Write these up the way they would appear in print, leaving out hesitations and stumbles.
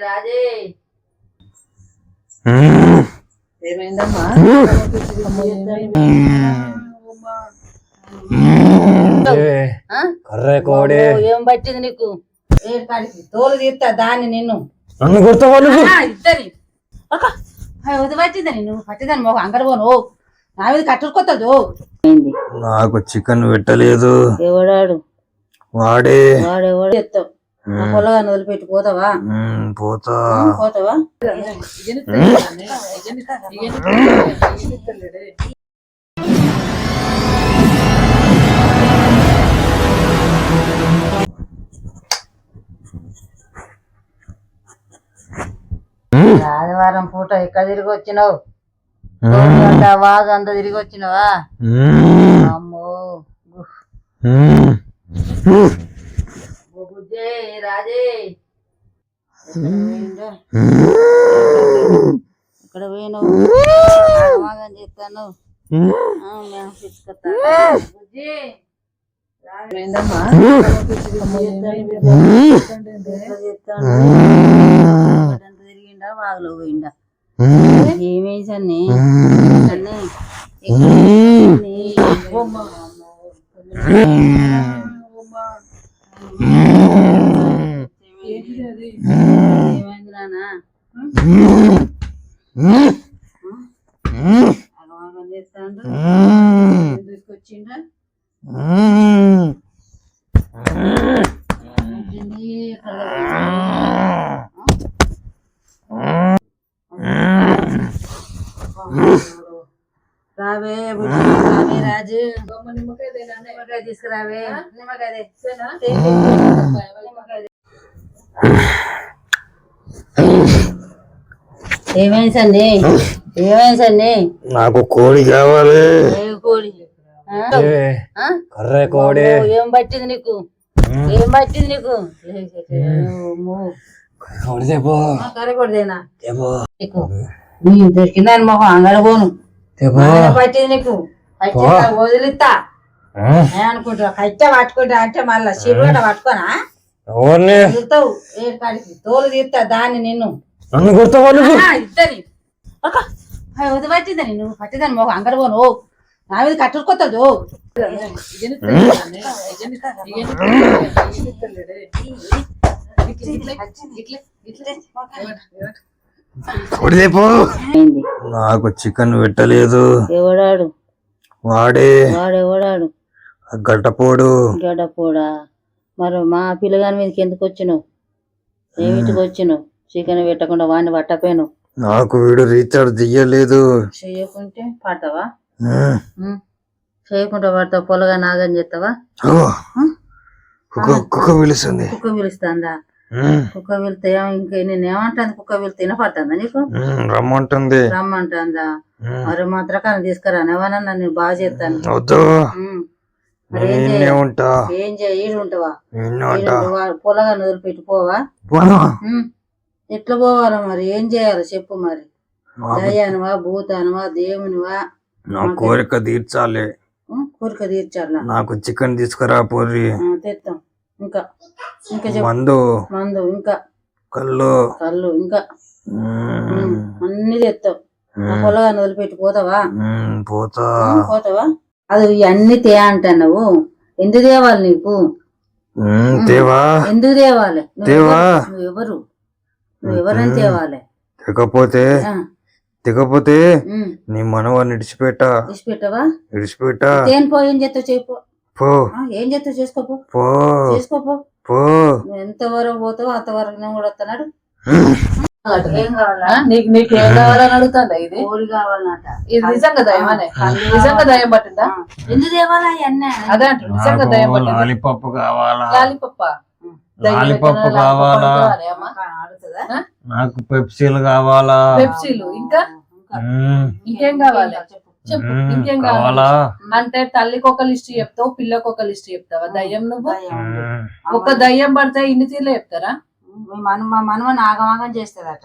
రాజే ఏమైందమ్మా? ఏం పట్టింది నీకు? తోలు తీస్తా దాన్ని నిన్ను ఇద్దరి పట్టిందని నువ్వు పట్టిందని మొక్క అంగడి పోను నా మీద కట్టుకోతదు. నాకు చికెన్ పెట్టలేదు. ఎవడాడు? వాడే. వాడెవడు ఎత్తావు పొలగా వదిలిపెట్టి పోతావా? పోతావా? ఆదివారం పూట ఎక్కడ తిరిగి వచ్చినావు? వాగు అంతా తిరిగి వచ్చినావా? అమ్మో రాజే ఇక్కడ పోయినావు చేస్తాను తిరిగిండా వాగులో పోయిండా? ఏమేసన్ని ఏమైంది నానా? అగమాగం చేస్తాడు తీసుకొచ్చిండా? రావే రావే రాజు నిమ్మకాయ తీసుకురావే. నిమ్మకాయ ఏమైంది సండి? ఏమైంది సండి? నాకు కోడి కావాలి. కోడి కర్ర కోడి. ఏం పట్టింది నీకు? ఏం పట్టింది నీకు? కర్ర కోడిదేనా నీకు? దొరికిందని మొహం అంగడి పోను పట్టింది నీకు. వదిలిస్తా అనుకుంటా కట్టె పట్టుకుంటా అంటే మళ్ళా శివుగడ పట్టుకోనా? వెళ్తావు ఏడికాడికి తోలు తీస్తా దాన్ని నిన్ను ఇద్దరి వది పట్టిందని నువ్వు పట్టిందని మొహం అంగడి పోను నా మీద కట్టుకోతదు. నాకు చికెన్ పెట్టలేదు. ఎవడాడు? వాడే. వాడెవడాడు? గడ్డపోడు. గడ్డపోడా? మరి మా పిల్లగాని మీదకి ఎందుకు వచ్చినావు? ఏమిటికి వచ్చినావు? చికెన్ పెట్టకుండా వాడిని పట్టపోయాను. నాకు వీడు రీఛార్జ్ చెయ్యలేదు. చెయ్యకుంటే పడతావా? చేయకుండా పడతావు? పొలగా నాగని చేస్తావా? కుక్క పిలుస్తుంది. కుక్క పిలుస్తుందా? కుక్క వెళ్తే ఇంకా నేను ఏమంటాను? కుక్క వెళ్తే వినపడుతుందా నీకు? రమ్మంటుంది. రమ్మంటుందా? మరి మాత్రకాన్ని తీసుకురా ఎవరన్నా నేను బాగా చేస్తాను. ఏం చేయ ఉంటావా? పొలగా వదిలిపెట్టి పోవా? ఎట్లా పోవాలా మరి? ఏం చేయాలి చెప్పు మరి? దయ్యానువా భూతానువా దేవునివా? నా కోరిక తీర్చాలి. కోరిక తీర్చాలా? నాకు చికెన్ తీసుకురా పోరి. తెస్తాం. ఇంకా ఇంకా మందు మందు ఇంకా కళ్ళు కళ్ళు ఇంకా అన్ని తెస్తావు. పొలగా వదిలిపెట్టి పోతావా? పోతావా? అది ఇవన్నీ తే అంటా నువ్వు. ఎందుకు తేవాలి నీకు? ఎందుకు తేవాలి? నువ్వెవరు? నువ్వెవరని తేవాలి? తెగపోతే నీ మనవాన్ని విడిచిపెట్టవా? ఏం చేస్తావు చెప్పు. ఏం చేస్తావు చేసుకోపో. చేసుకోపో. ఎంతవరకు పోతావో అంతవరకు కూడా వస్తున్నాడు. ఏం కావాలా నీకు? నీకు ఏం కావాలని అడుగుతుందా? ఇది కోడి కావాలన్నట. ఇది నిజంగా దయమనే? నిజంగా దయం పట్టిందా? ఎందుకు తేవాలా అన్నీ? అదే అంట నిజంగా దయం పట్టింది. లాలీపప్పు కావాలా? లాలీపప్పు కావాలా? నాకు పెప్సీలు కావాలా? పెప్సీలు ఇంకా ఇంకేం కావాలి చెప్పు. ఇంకేం కావాలా? అంటే తల్లికి ఒక లిస్ట్ చెప్తావు, పిల్లకి ఒక లిస్ట్ చెప్తావా? దయ్యం నువ్వు ఒక దయ్యం పడితే ఇన్ని తీర్లే చెప్తారా? మనమని ఆగమాగం చేస్తుందట.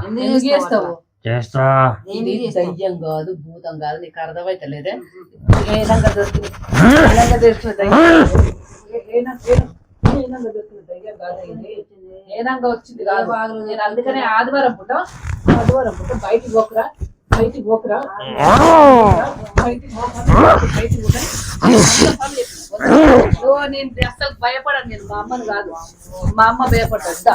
ఎందుకు చేస్తావు? చేస్తా. ఇది దయ్యం కాదు భూతం కాదు. నీకు అర్థమైతలేదే? ఏనంగా దొరికింది ఏనంగా దొరికింది ఏనంగా వచ్చింది కాదు నేను అందుకనే ఆదివారం పూట బయటికి పోకురా బయటికి పోకురా నేను అసలు భయపడను నేను మా అమ్మను కాదు మా అమ్మ భయపడ్డా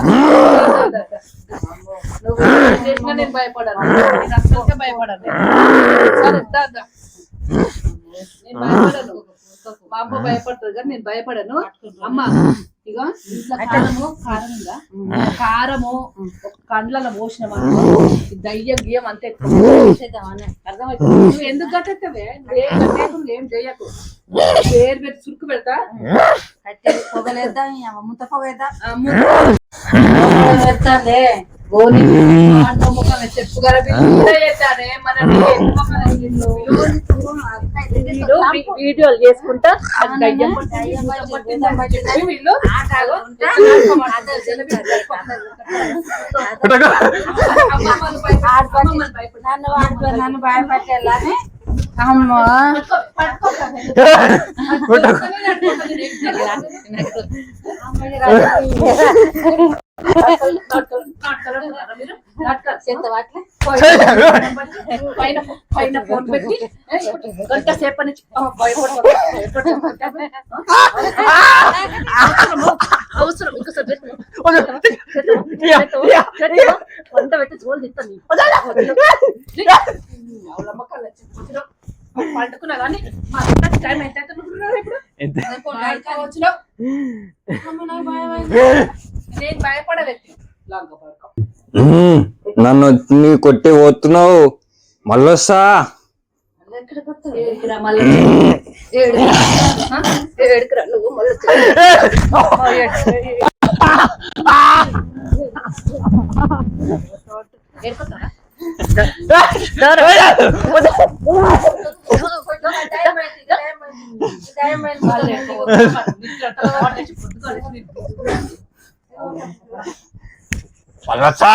నువ్వు చేసినా నేను భయపడను నేను అసలుకే భయపడను సరే నేను భయపడను మా అమ్మ భయపడుతుంది కానీ నేను భయపడను అమ్మ ఇగో ఇంట్లో కారం ఉందా కారము కండ్లలో పోసిన దయ్యం గియ్యం అంతే అర్థమవుతుంది నువ్వు ఎందుకు కట్టేస్తావే ఏం చెయ్యకు పేరు పెట్టి చురుకు పెడతా పొగలేద్దాం ముద్ద పొగేద్దాం పెడతాలే చెప్పు వీడియోలు చేసుకుంటా నన్ను భయపెట్టాలని అమ్మా పైన ఫోన్ పెట్టి గంట సేపు నుంచి అవసరం వంట పెట్టి జోలు తిస్తాను పండుకున్నా కానీ మా టైం ఎంత ఇప్పుడు నేను భయపడలేదు నన్ను నీ కొట్టి పోతున్నావు మళ్ళొస్తా ఏడుకురా నువ్వు మళ్ళీ మళ్ళొస్తా